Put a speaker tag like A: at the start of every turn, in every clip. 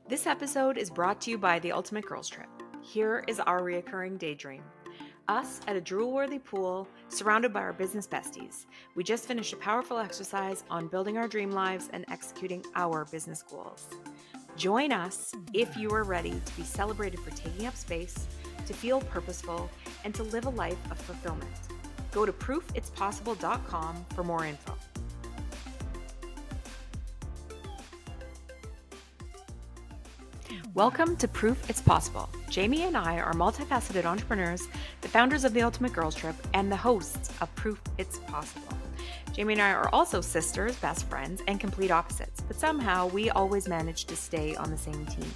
A: This episode is brought to you by the Ultimate Girls Trip. Here is our reoccurring daydream. Us at a drool-worthy pool, surrounded by our business besties. We just finished a powerful exercise on building our dream lives and executing our business goals. Join us if you are ready to be celebrated for taking up space, to feel purposeful, and to live a life of fulfillment. Go to proofitspossible.com for more info. Welcome to Proof It's Possible. Jamie and I are multifaceted entrepreneurs, the founders of the Ultimate Girls Trip, and the hosts of Proof It's Possible. Jamie and I are also sisters, best friends, and complete opposites, but somehow we always manage to stay on the same team.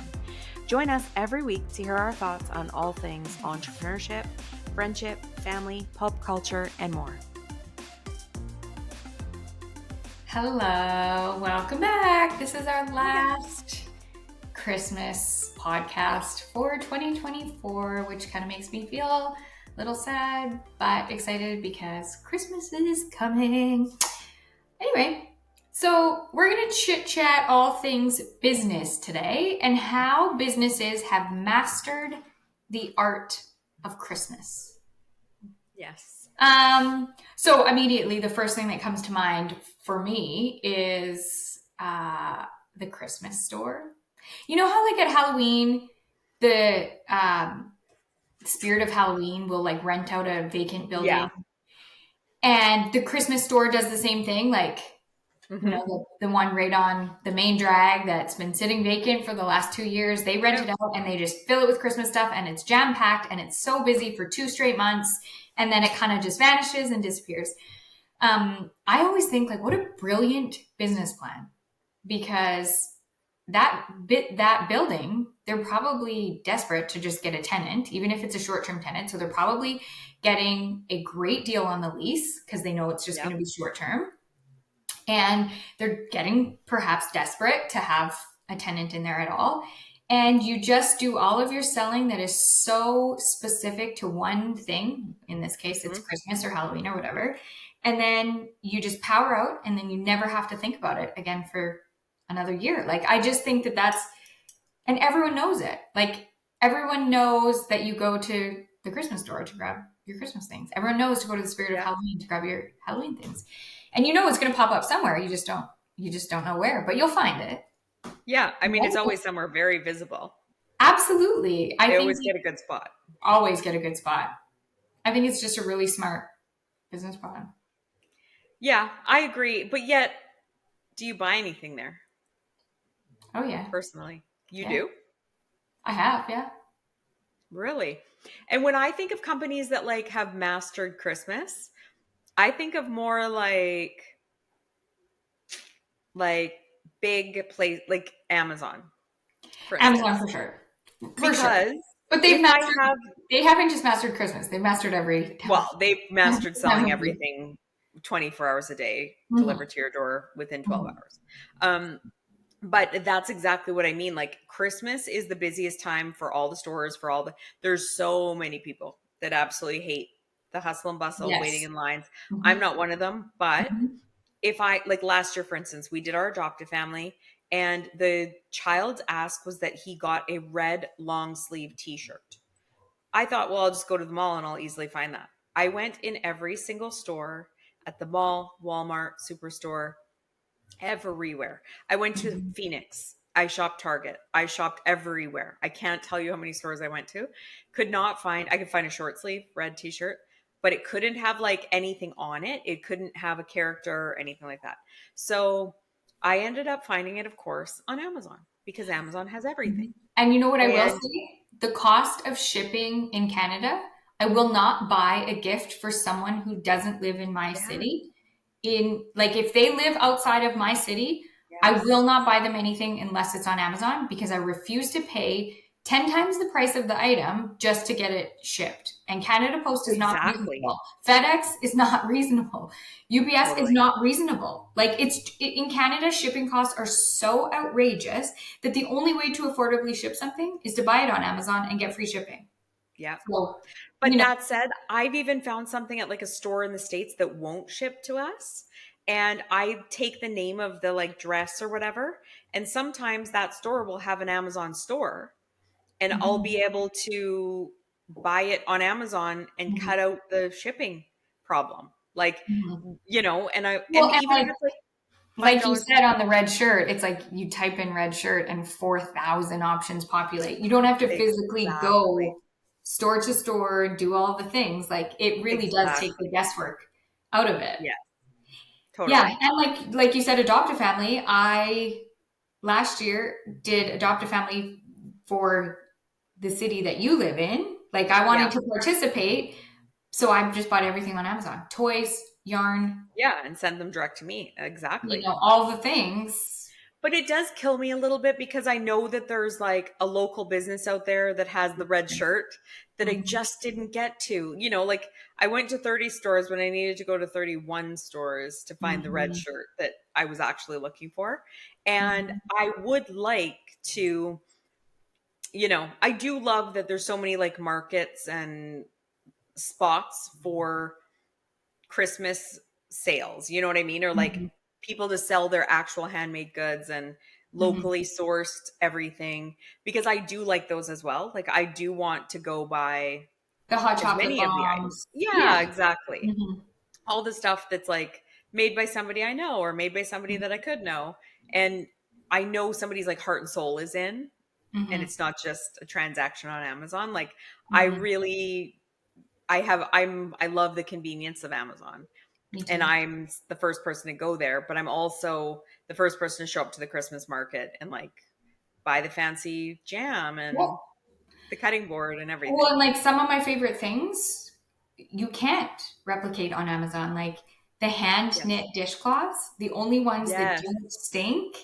A: Join us every week to hear our thoughts on all things entrepreneurship, friendship, family, pulp culture, and more.
B: Hello, welcome back. This is our last Christmas podcast for 2024, which kind of makes me feel a little sad, but excited because Christmas is coming. Anyway, so we're going to chit chat all things business today and how businesses have mastered the art of Christmas.
A: Yes.
B: So immediately the first thing that comes to mind for me is the Christmas store. You know how like at Halloween, the Spirit of Halloween will like rent out a vacant building,
A: Yeah.
B: and the Christmas store does the same thing. Like, you know, the one right on the main drag that's been sitting vacant for the last 2 years, they rent it out and they just fill it with Christmas stuff, and it's jam packed and it's so busy for 2 straight months, and then it kind of just vanishes and disappears. I always think like, what a brilliant business plan, because that building, they're probably desperate to just get a tenant, even if it's a short-term tenant. So they're probably getting a great deal on the lease because they know it's just going to be short-term. And they're getting perhaps desperate to have a tenant in there at all. And you just do all of your selling that is so specific to one thing. In this case, it's Christmas or Halloween or whatever. And then you just power out, and then you never have to think about it again for another year. Like, I just think that that's, and everyone knows it. Like, everyone knows that you go to the Christmas store to grab your Christmas things. Everyone knows to go to the Spirit of Halloween to grab your Halloween things. And you know it's going to pop up somewhere. You just don't know where, but you'll find it.
A: Yeah. I mean, it's always somewhere very visible.
B: Absolutely.
A: They always get a good spot.
B: Always get a good spot. I think it's just a really smart business plan.
A: Yeah, I agree. But yet, do you buy anything there?
B: Oh, yeah.
A: Personally. You do?
B: I have, yeah.
A: Really? And when I think of companies that like have mastered Christmas, I think of more like big place, like Amazon.
B: Amazon for sure. But they haven't just mastered Christmas. They've mastered every.
A: Well, they've mastered selling everything 24 hours a day, delivered to your door within 12 hours. But that's exactly what I mean. Like, Christmas is the busiest time for all the stores, there's so many people that absolutely hate the hustle and bustle, waiting in lines. I'm not one of them, but if I, like last year, for instance, we did our adoptive family, and the child's ask was that he got a red long sleeve t-shirt. I thought, well, I'll just go to the mall and I'll easily find that. I went in every single store at the mall, Walmart, Superstore, everywhere. I went to Phoenix. I shopped Target. I shopped everywhere. I can't tell you how many stores I went to. I could find a short sleeve red t-shirt, but it couldn't have like anything on it. It couldn't have a character or anything like that. So I ended up finding it, of course, on Amazon, because Amazon has everything.
B: And you know what I will say? The cost of shipping in Canada, I will not buy a gift for someone who doesn't live in my city. If they live outside of my city, I will not buy them anything unless it's on Amazon, because I refuse to pay 10 times the price of the item just to get it shipped. And Canada Post is not reasonable. FedEx is not reasonable. UPS is not reasonable. Like, in Canada, shipping costs are so outrageous that the only way to affordably ship something is to buy it on Amazon and get free shipping.
A: Yeah. But that said, I've even found something at like a store in the States that won't ship to us. and I take the name of the like dress or whatever, and sometimes that store will have an Amazon store, and I'll
B: Mhm.
A: be able to buy it on Amazon and
B: Mhm.
A: cut out the shipping problem. Like,
B: Mhm.
A: and
B: Well, and
A: even if it's like
B: like you
A: $5
B: said
A: more.
B: on the red shirt, it's like you type in red shirt and 4,000 options populate. You don't have to physically
A: Exactly.
B: go store to store, do all the things. Like it really does take the
A: Exactly.
B: guesswork out of it.
A: Yeah,
B: Yeah,
A: totally.
B: and like you said, adopt a family. I last year did adopt a family for the city that you live in. Like I
A: Yeah.
B: wanted to participate, so I just bought everything on Amazon. Toys, yarn,
A: Yeah, and send them direct to me. Exactly.
B: all the things.
A: But it does kill me a little bit because I know that there's like a local business out there that has the red shirt that I
B: Mhm.
A: just didn't get to. Like I went to 30 stores when I needed to go to 31 stores to find the red
B: Mhm.
A: shirt that I was actually looking for. And
B: Mhm.
A: I would like to, I do love that there's so many like markets and spots for Christmas sales, you know what I mean? Or like
B: Mhm.
A: people to sell their actual handmade goods and
B: Mhm.
A: locally sourced everything, because I do like those as well. Like I do want to go buy
B: The hot
A: as
B: chocolate
A: many of the items.
B: bombs. Yeah.
A: Yeah, exactly.
B: Mhm.
A: All the stuff that's like made by somebody I know or made by somebody that I could know. And I know somebody's like heart and soul is in, and
B: Mhm.
A: it's not just a transaction on Amazon. Like I
B: Mhm.
A: really I love the convenience of Amazon,
B: Me
A: and
B: too.
A: I'm the first person to go there, but I'm also the first person to show up to the Christmas market and like buy the fancy jam and
B: Well,
A: the cutting board and
B: well,
A: everything.
B: and like some of my favorite things, you can't replicate on Amazon. Like the hand knit
A: Yes.
B: dishcloths, the only ones that
A: Yes.
B: don't stink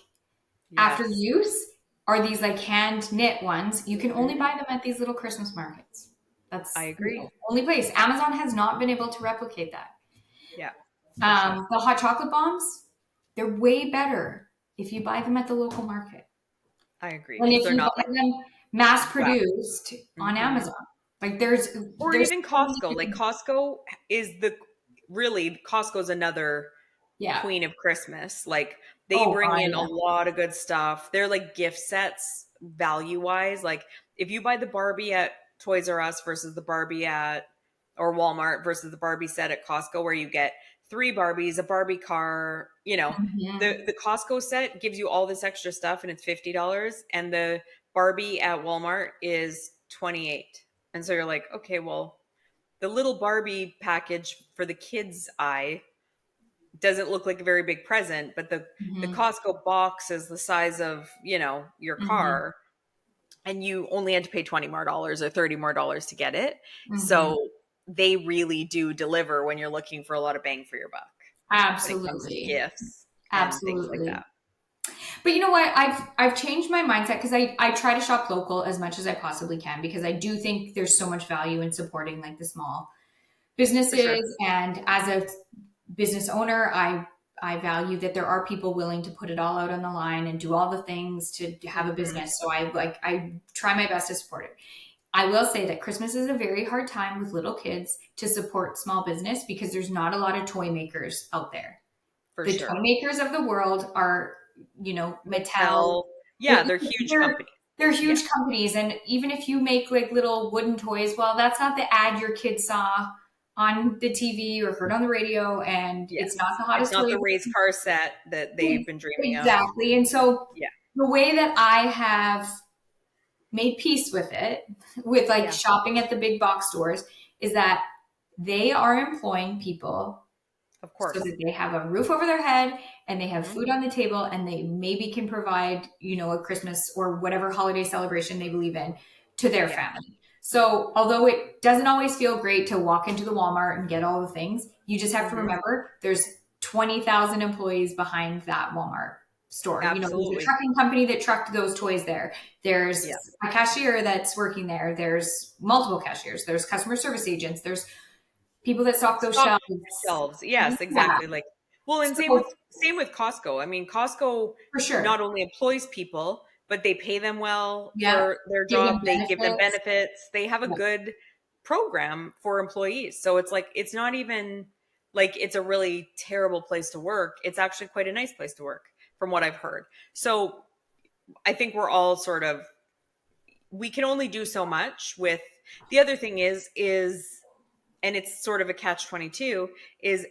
B: after
A: Yes.
B: use are these like hand knit ones. You can only
A: Hmm.
B: buy them at these little Christmas markets.
A: I
B: That's the
A: agree.
B: only place. Amazon has not been able to replicate that.
A: Yeah, for sure.
B: The hot chocolate bombs, they're way better if you buy them at the local market
A: I agree
B: than
A: because
B: if
A: they're
B: you
A: not
B: buy
A: like
B: them mass
A: wrapped.
B: produced on
A: Hmm.
B: Amazon. Like there's
A: Or
B: there's
A: even
B: so many
A: Costco. Like
B: different,
A: Costco is Costco's another
B: yeah.
A: queen of Christmas. Like they
B: Oh
A: bring
B: God,
A: in a
B: yeah.
A: lot of good stuff. They're like gift sets value wise. Like if you buy the Barbie at Toys R Us versus the Barbie at or Walmart versus the Barbie set at Costco, where you get three Barbies, a Barbie car,
B: Mhm.
A: the Costco set gives you all this extra stuff and it's $50, and the Barbie at Walmart is 28. And so you're like, okay, well, the little Barbie package for the kids' eye doesn't look like a very big present, but the
B: Mhm.
A: Costco box is the size of, your
B: Mhm.
A: car, and you only had to pay 20 more dollars or 30 more dollars to get it.
B: Mhm.
A: So they really do deliver when you're looking for a lot of bang for your buck when it comes to
B: Absolutely.
A: gifts and things like
B: Absolutely.
A: that.
B: But you know what? I've changed my mindset because I try to shop local as much as I possibly can because I do think there's so much value in supporting like the small
A: For sure.
B: businesses. And as a business owner, I value that there are people willing to put it all out on the line and do all the things to have a
A: Hmm.
B: business. So I try my best to support it. I will say that Christmas is a very hard time with little kids to support small business because there's not a lot of toy makers out there.
A: For
B: The toy
A: sure.
B: makers of the world are, Mattel.
A: Mattel.
B: They're,
A: Yeah, they're huge
B: they're,
A: companies.
B: they're
A: Yeah.
B: huge companies. And even if you make like little wooden toys, well, that's not the ad your kid saw on the TV or heard on the radio. And
A: Yes.
B: it's not the
A: It's
B: hottest
A: not
B: toy.
A: the race car set that they've been dreaming of.
B: Exactly. And so
A: Yeah.
B: the way that I have made peace with it, with like
A: Yeah.
B: shopping at the big box stores, is that they are employing people
A: Of
B: so
A: course.
B: that they have a roof over their head and they have
A: Hmm.
B: food on the table and they maybe can provide, a Christmas or whatever holiday celebration they believe in to their
A: Yeah.
B: family. So, although it doesn't always feel great to walk into the Walmart and get all the things, you just have to
A: Hmm.
B: remember there's 20,000 employees behind that Walmart store. There's a
A: Absolutely.
B: trucking company that trucked those toys there. There's
A: Yeah.
B: a cashier that's working there. There's multiple cashiers. There's customer service agents. There's people that stock those
A: Stock
B: shelves.
A: shelves. Yes,
B: Yeah.
A: exactly. Like, well, and same with
B: So,
A: Costco. I mean, Costco
B: for
A: not
B: sure.
A: only employs people, but they pay them well
B: Yeah.
A: for their
B: Give them
A: job. They give them
B: benefits.
A: benefits. They have a
B: Yeah.
A: good program for employees. So it's like it's not even. like it's a really terrible place to work. It's actually quite a nice place to work from what I've heard. So I think we're all sort of, we can only do so much with, the other thing is and it's sort of a catch 22, is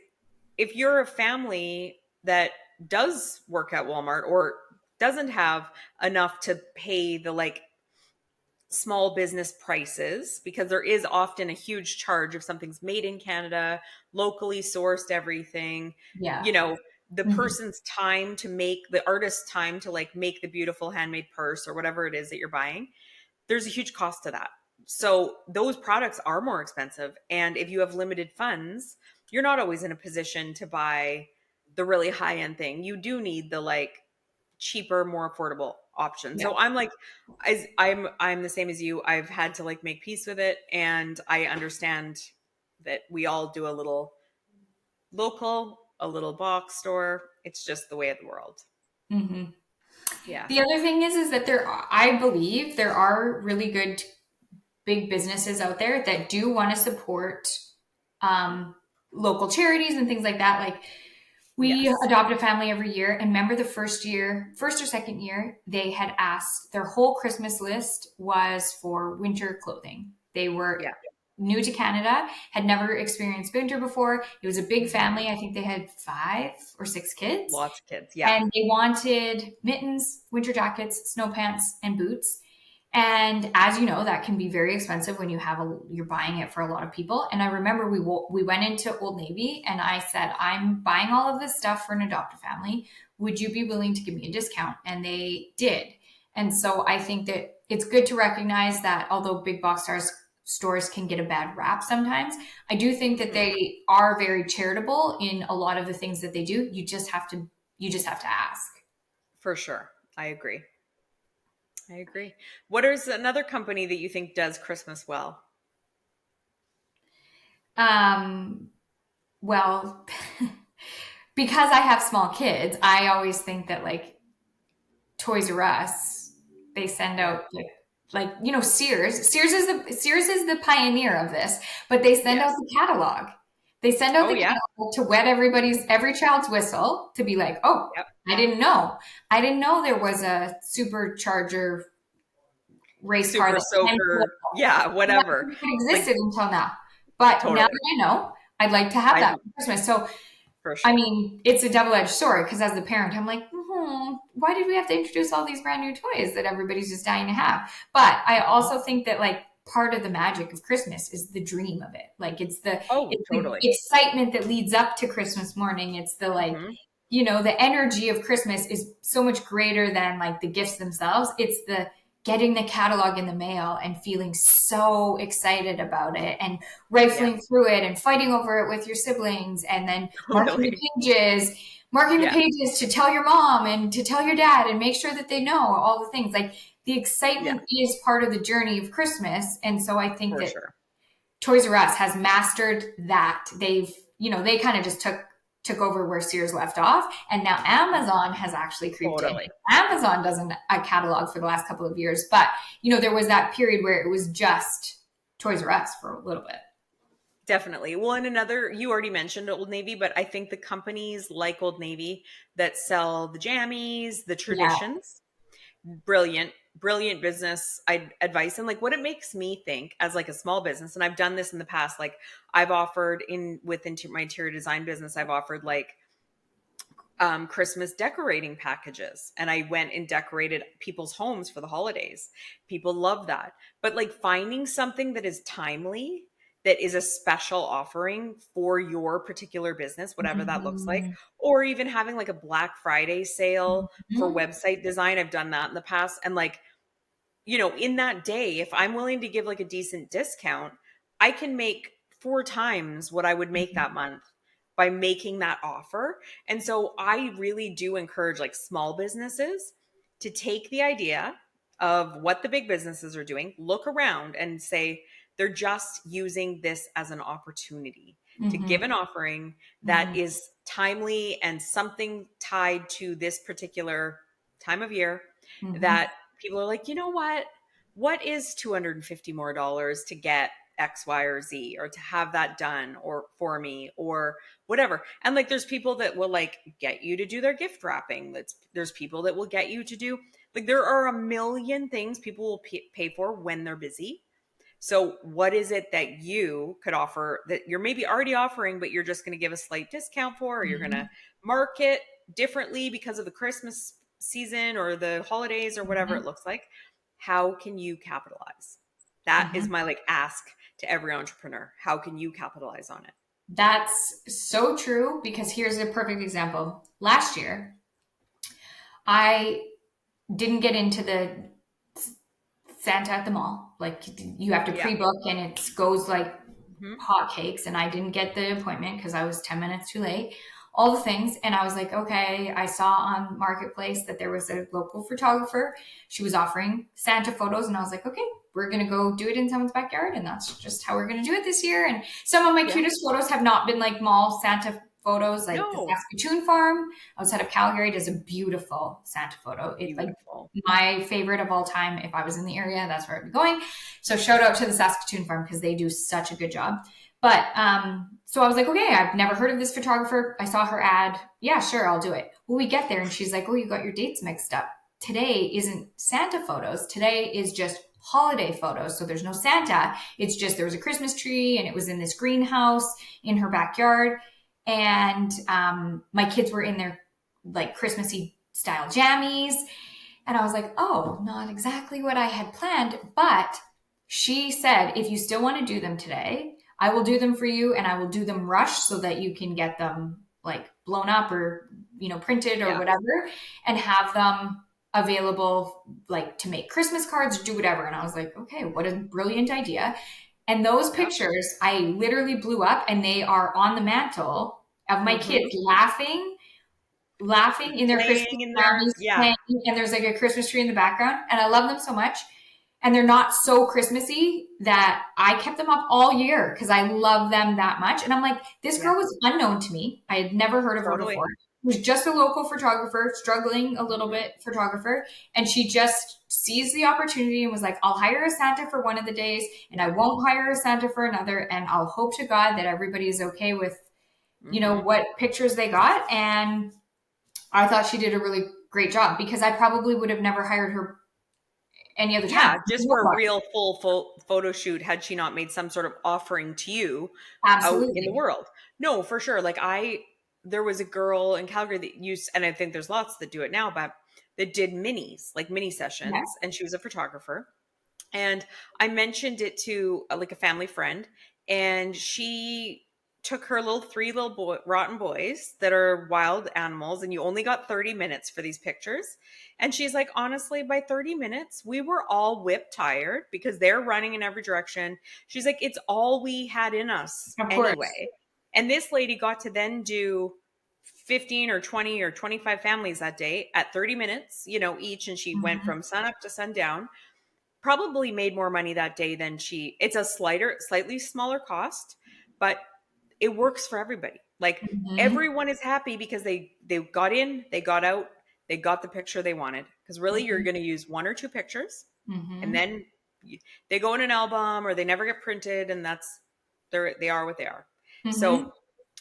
A: if you're a family that does work at Walmart or doesn't have enough to pay the like small business prices, because there is often a huge charge if something's made in Canada, locally sourced everything,
B: Yeah.
A: you know, the
B: Hmm.
A: person's time to make, the artist's time to like make the beautiful handmade purse or whatever it is that you're buying, there's a huge cost to that. So those products are more expensive. And if you have limited funds, you're not always in a position to buy the really high end thing. You do need the like cheaper, more affordable option.
B: Yeah.
A: So I'm like, as I'm the same as you. I've had to like make peace with it, and I understand that we all do a little local, a little box store. It's just the way of the world.
B: Hmm.
A: Yeah.
B: The other thing is that I believe there are really good big businesses out there that do want to support um, local charities and things like that. Like we
A: Yes.
B: adopt a family every year, and remember the first or second year, they had asked, their whole Christmas list was for winter clothing. They were
A: Yeah.
B: new to Canada, had never experienced winter before. It was a big
A: Mhm.
B: family. I think they had 5 or 6 kids,
A: Lots of kids. Yeah.
B: and they wanted mittens, winter jackets, snow pants, and boots. And as you know, that can be very expensive when you're buying it for a lot of people. And I remember we went into Old Navy, and I said, "I'm buying all of this stuff for an adoptive family. Would you be willing to give me a discount?" And they did. And so I think that it's good to recognize that although big box stores can get a bad rap sometimes, I do think that
A: Mhm.
B: they are very charitable in a lot of the things that they do. You just have to ask.
A: For sure. I agree. I agree. What is another company that you think does Christmas well?
B: Um, well, because I have small kids, I always think that like Toys R Us, they send
A: Yeah.
B: out Sears. Sears is the pioneer of this, but they send out
A: Yes.
B: the catalog. They send out
A: Oh
B: the
A: yeah.
B: catalog to wet every child's whistle to be like, oh,
A: Yep.
B: I didn't know. I didn't know there was a supercharger race car
A: Super
B: that can
A: soaker. Yeah,
B: yeah,
A: whatever.
B: it
A: Like
B: existed until now. But now
A: totally.
B: that I know, I'd like to have
A: I
B: that for Christmas. So
A: for
B: I
A: sure.
B: mean, it's a double-edged sword because as the parent, I'm like, why did we have to introduce all these brand new toys that everybody's just dying to have? But I also think that like part of the magic of Christmas is the dream of it. Like
A: Oh,
B: it's the
A: totally.
B: excitement that leads up to Christmas morning. It's the like,
A: Hmm.
B: the energy of Christmas is so much greater than like the gifts themselves. It's the getting the catalog in the mail and feeling so excited about it and
A: Yeah,
B: rifling through it and fighting over it with your siblings and then
A: totally.
B: marking the
A: Yeah,
B: pages to tell your mom and to tell your dad and make sure that they know all the things. Like the
A: yeah,
B: excitement is part of the journey of Christmas. And so I think
A: for
B: that
A: sure.
B: Toys R Us has mastered that. They kind of just took over where Sears left off, and now Amazon has actually creeped in.
A: Totally.
B: Amazon doesn't a catalog for the last couple of years, but there was that period where it was just Toys R Us for a little bit.
A: Definitely. Well, and another, you already mentioned Old Navy, but I think the companies like Old Navy that sell the jammies, the
B: Yeah.
A: traditions, brilliant, brilliant business advice. And like what it makes me think as like a small business, and I've done this in the past, like I've offered my interior design business, I've offered like Christmas decorating packages. And I went and decorated people's homes for the holidays. People love that. But like finding something that is timely, that is a special offering for your particular business, whatever that looks like,
B: Mhm.
A: or even having like a Black Friday sale for
B: Mhm.
A: website design. I've done that in the past. And like, in that day, if I'm willing to give like a decent discount, I can make 4 times what I would make that month by making that offer. And so I really do encourage like small businesses to take the idea of what the big businesses are doing, look around and say they're just using this as an opportunity to
B: Mhm.
A: give an offering that
B: Mhm.
A: is timely and something tied to this particular time of year
B: Mhm.
A: that people are like, you know what? What is $250 more to get? X, Y, or Z, or to have that done or for me or whatever. And like there's people that will like get you to do their gift wrapping. There's people that will get you to do like there are a million things people will pay for when they're busy. So what is it that you could offer that you're maybe already offering, but you're just going to give a slight discount for, or you're going to
B: Mm-hmm.
A: market differently because of the Christmas season or the holidays or whatever
B: Mm-hmm.
A: it looks like? How can you capitalize? That is
B: Mm-hmm.
A: my like ask to every entrepreneur. How can you capitalize on it?
B: That's so true, because here's a perfect example. Last year, I didn't get into the Santa at the mall. Like, you have to
A: Yeah.
B: pre-book and it goes like
A: Hmm.
B: hotcakes, and I didn't get the appointment because I was 10 minutes too late. All the things. And I was like, okay, I saw on Marketplace that there was a local photographer. She was offering Santa photos. And I was like, okay, we're going to go do it in someone's backyard. And that's just how we're going to do it this year. And some of my
A: Yeah.
B: cutest photos have not been like mall Santa photos, like the
A: No.
B: Saskatoon farm outside of Calgary does a beautiful Santa photo. It's like
A: Beautiful.
B: my favorite of all time. If I was in the area, that's where I'd be going. So shout out to the Saskatoon farm because they do such a good job. But so I was like, okay, I've never heard of this photographer. I saw her ad. Yeah, sure, I'll do it. Well, we get there and she's like, oh, you got your dates mixed up. Today isn't Santa photos. Today is just holiday photos. So there's no Santa. It's just there was a Christmas tree and it was in this greenhouse in her backyard. And my kids were in their like Christmassy style jammies. And I was like, oh, not exactly what I had planned. But she said, if you still want to do them today, I will do them for you and I will do them rushed so that you can get them like blown up or, printed or
A: Yeah.
B: whatever, and have them available like to make Christmas cards or do whatever. And I was like, okay, what a brilliant idea. And those
A: Yeah.
B: pictures I literally blew up, and they are on the mantle of my
A: Hmm.
B: kids laughing in their Christmas
A: Playing in there.
B: jammies,
A: Yeah.
B: playing, and there's like a Christmas tree in the background. And I love them so much. And they're not so Christmassy that I kept them up all year because I love them that much. And I'm like, this
A: Yeah.
B: girl was unknown to me. I had never heard of her
A: Totally.
B: before. She was just a local photographer, struggling a little
A: Mhm.
B: bit photographer. And she just seized the opportunity and was like, I'll hire a Santa for one of the days and I won't hire a Santa for another. And I'll hope to God that everybody is okay with,
A: Mhm.
B: what pictures they got. And I thought she did a really great job because I probably would have never hired her any other time.
A: Yeah, just for a real full photo shoot had she not made some sort of offering to you out in the
B: Absolutely.
A: world. No, for sure. Like there was a girl in Calgary that used, and I think there's lots that do it now, but that did minis, like mini
B: Yeah.
A: sessions, and she was a photographer. And I mentioned it to like a family friend, and she took her three little rotten boys that are wild animals, and you only got 30 minutes for these pictures. And she's like, honestly, by 30 minutes, we were all whip tired because they're running in every direction. She's like, it's all we had in us
B: Of course.
A: anyway. And this lady got to then do 15 or 20 or 25 families that day at 30 minutes, each. And she went
B: Mm-hmm.
A: from sun up to sundown, probably made more money that day than it's a slightly smaller cost, but it works for everybody. Like
B: Mm-hmm.
A: everyone is happy because they got in, they got out, they got the picture they wanted. Because really, you're going to use one or two pictures, and
B: Mm-hmm.
A: then they go in an album or they never get printed, and they are what they are. So
B: Mm-hmm.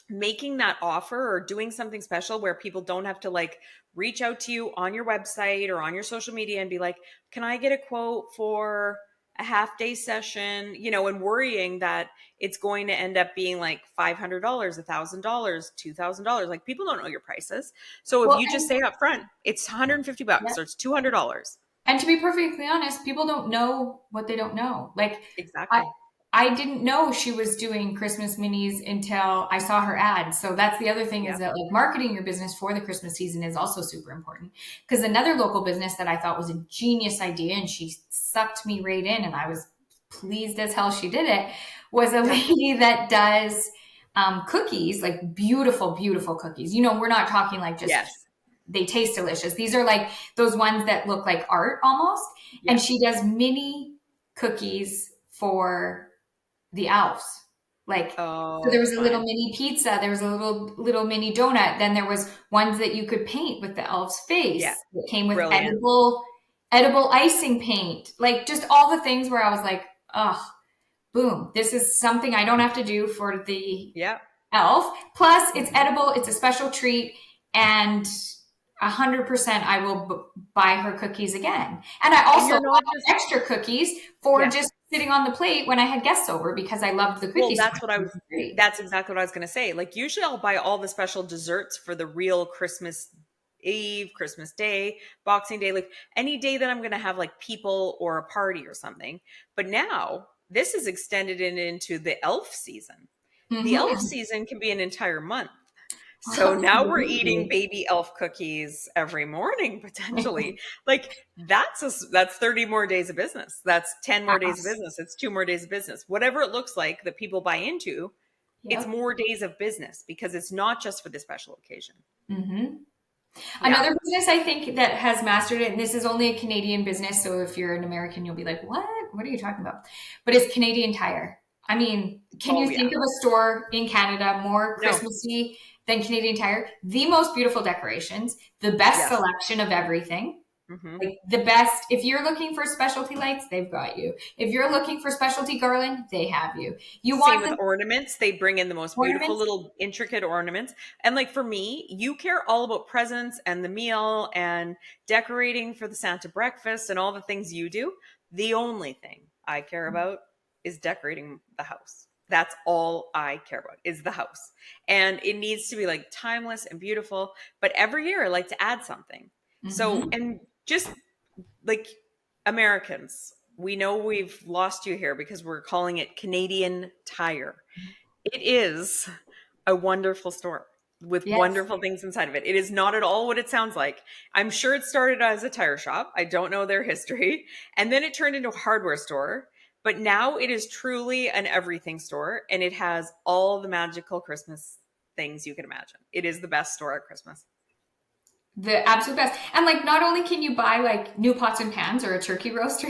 A: making that offer or doing something special where people don't have to like reach out to you on your website or on your social media and be like, can I get a quote for a half day session, and worrying that it's going to end up being like $500, $1,000, $2,000. Like people don't know your prices. So if
B: Well,
A: you just say up front, it's $150
B: yeah.
A: or it's $200.
B: And to be perfectly honest, people don't know what they don't know. Like I
A: Exactly.
B: I didn't know she was doing Christmas minis until I saw her ad. So that's the other thing, is
A: Yeah.
B: that like marketing your business for the Christmas season is also super important. Because another local business that I thought was a genius idea, and she sucked me right in and I was pleased as hell she did it, was a
A: Yeah.
B: lady that does cookies, like beautiful, beautiful cookies. We're not talking like just
A: Yes.
B: they taste delicious. These are like those ones that look like art almost.
A: Yeah.
B: And she does mini cookies for the elves. Like, so there
A: Oh,
B: was a little
A: fun.
B: mini pizza, there was a little mini donut. Then there was ones that you could paint with the elf's
A: Yeah.
B: face. It came with
A: Brilliant.
B: edible icing paint. Like just all the things where I was like, oh, boom, this is something I don't have to do for the
A: Yeah.
B: elf. Plus, it's
A: Mhm.
B: edible. It's a special treat, and 100% I will buy her cookies again. And I
A: And
B: also
A: you're not just,
B: bought extra cookies for
A: yes.
B: just sitting on the plate when I had guests over because I loved the
A: Well,
B: cookies so much. Great.
A: that's exactly what I was going to say. Like, usually I'll buy all the special desserts for the real Christmas Eve, Christmas Day, Boxing Day, like any day that I'm going to have like people or a party or something. But now this is extended into the elf season. The elf
B: Mm-hmm.
A: season can be an entire month. So now we're eating
B: Absolutely.
A: baby elf cookies every morning potentially. Like that's 30 more days of business. That's 10 more days of
B: Abs-
A: business. It's 2 more days of business. Whatever it looks like that people buy into, it's
B: Yep.
A: more days of business because it's not just for the special occasion.
B: Mm-hmm.
A: Yeah.
B: Another business I think that has mastered it, and this is only a Canadian business, so if you're an American, you'll be like, what? What are you talking about? But it's Canadian Tire. I mean, can
A: Oh
B: you
A: yeah.
B: think of a store in Canada more
A: No.
B: Christmassy than Canadian Tire? The most beautiful decorations, the best
A: Yes.
B: selection of everything.
A: Hmm.
B: Like the best, if you're looking for specialty lights, they've got you. If you're looking for specialty garland, they have you. You
A: Same
B: want
A: with
B: the
A: ornaments. They bring in the most beautiful
B: ornaments?
A: little intricate ornaments. And like for me, you care all about presents and the meal and decorating for the Santa breakfast and all the things you do. The only thing I care about is decorating the house. That's all I care about is the house. And it needs to be like timeless and beautiful. But every year I like to add something. So,
B: Mm-hmm.
A: and just like Americans, we know we've lost you here because we're calling it Canadian Tire. It is a wonderful store with
B: Yes.
A: wonderful things inside of it. It is not at all what it sounds like. I'm sure it started as a tire shop. I don't know their history. And then it turned into a hardware store. But now it is truly an everything store and it has all the magical Christmas things you can imagine. It is the best store at Christmas.
B: The absolute best. And like, not only can you buy like new pots and pans or a turkey roaster,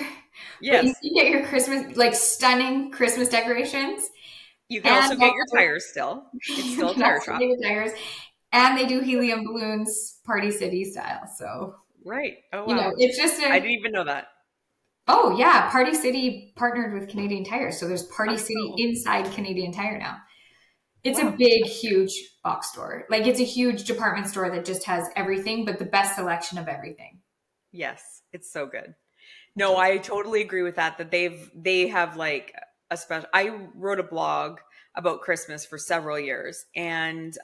B: but you
A: Yes.
B: can get your Christmas, like stunning Christmas decorations.
A: You can
B: And
A: also get your
B: also,
A: tires still. It's
B: you
A: still a
B: can
A: tire
B: also get
A: shop.
B: your tires. And they do helium balloons, Party City style. So,
A: Right. Oh, wow.
B: it's just
A: I
B: a,
A: didn't even know that.
B: oh yeah, Party City partnered with Canadian Tire. So there's Party City
A: Oh,
B: inside Canadian Tire now. It's a
A: wow.
B: big, huge box store. Like it's a huge department store that just has everything, but the best selection of everything.
A: Yes, it's so good.
B: It's
A: No,
B: really
A: I totally agree with that. That they have like a special. I wrote a blog about Christmas for several years, and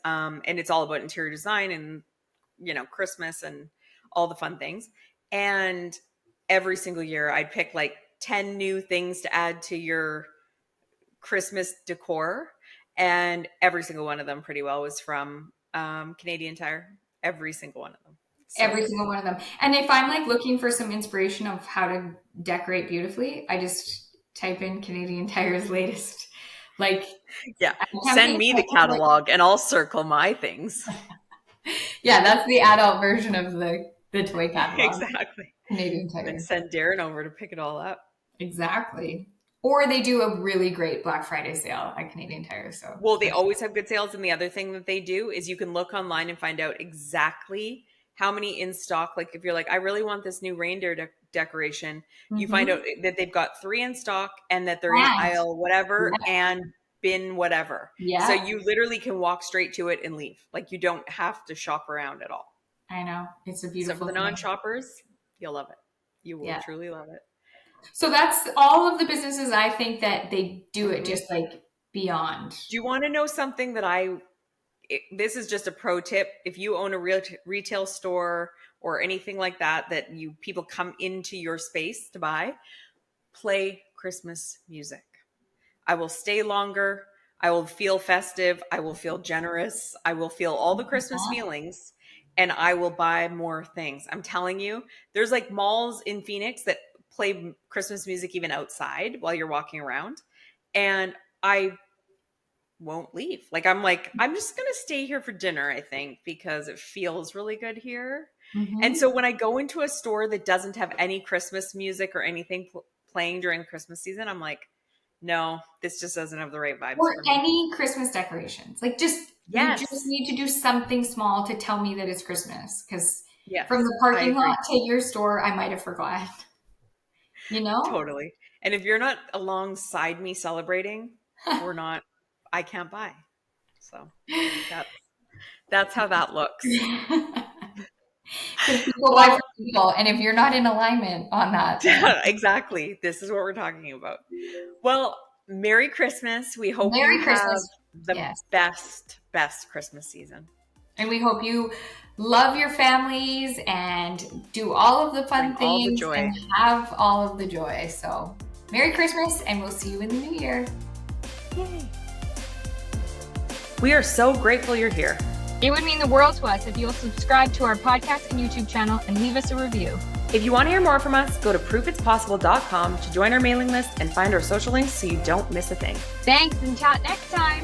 A: it's all about interior design and Christmas and all the fun things. And every single year, I'd pick like 10 new things to add to your Christmas decor, and every single one of them pretty well was from Canadian Tire. Every single one of them. So
B: every
A: good.
B: single one of them. And if I'm like looking for some inspiration of how to decorate beautifully, I just type in Canadian Tire's latest like
A: Yeah. Send
B: campaign.
A: me the catalog and I'll circle my things.
B: Yeah, that's the adult version of the toy catalog.
A: Exactly.
B: Canadian
A: Then
B: Tire.
A: send Darren over to pick it all up.
B: Exactly. Or they do a really great Black Friday sale at Canadian Tire. So
A: Well, they always have good sales. And the other thing that they do is you can look online and find out exactly how many in stock. Like if you're like, I really want this new reindeer decoration, you find
B: mm-hmm.
A: out that they've got 3 in stock and that they're in
B: And
A: aisle whatever
B: yeah,
A: and bin whatever. So
B: yeah,
A: you literally can walk straight to it and leave. Like you don't have to shop around at all.
B: I know. It's a
A: So for
B: beautiful
A: the
B: thing.
A: non-shoppers, you'll love it. You will
B: Yeah.
A: truly love it.
B: So that's all of the businesses I think that they do it
A: Hmm.
B: just like beyond.
A: Do you want to know something that this is just a pro tip. If you own a real retail store or anything like that, that people come into your space to buy, play Christmas music. I will stay longer. I will feel festive. I will feel generous. I will feel all the Christmas feelings and I will buy more things. I'm telling you, there's like malls in Phoenix that play Christmas music even outside while you're walking around. And I won't leave. Like, I'm just going to stay here for dinner, I think, because it feels really good here. And
B: Mm-hmm.
A: so when I go into a store that doesn't have any Christmas music or anything playing during the Christmas season, I'm like, no, this just doesn't have the right vibes
B: Or
A: for me.
B: any Christmas decorations. Like you just
A: Yes.
B: need to do something small to tell me that it's Christmas. Because from
A: Yes.
B: the
A: I
B: parking lot
A: agree.
B: to your store, I might have forgotten. You know?
A: Totally. And if you're not alongside me celebrating, I can't buy. So that's how that looks.
B: Because people buy for people, and if you're not in alignment on that,
A: exactly. This is what we're talking about. Well, Merry Christmas. We hope
B: Merry
A: you
B: Christmas.
A: have the best Christmas season.
B: And we hope you love your families and do all of the fun things and have all of the joy. So Merry Christmas, and we'll see you in the new year.
A: Yay. We are so grateful you're here.
C: It would mean the world to us if you'll subscribe to our podcast and YouTube channel and leave us a review.
A: If you want to hear more from us, go to proofitspossible.com to join our mailing list and find our social links so you don't miss a thing.
C: Thanks, and chat next time.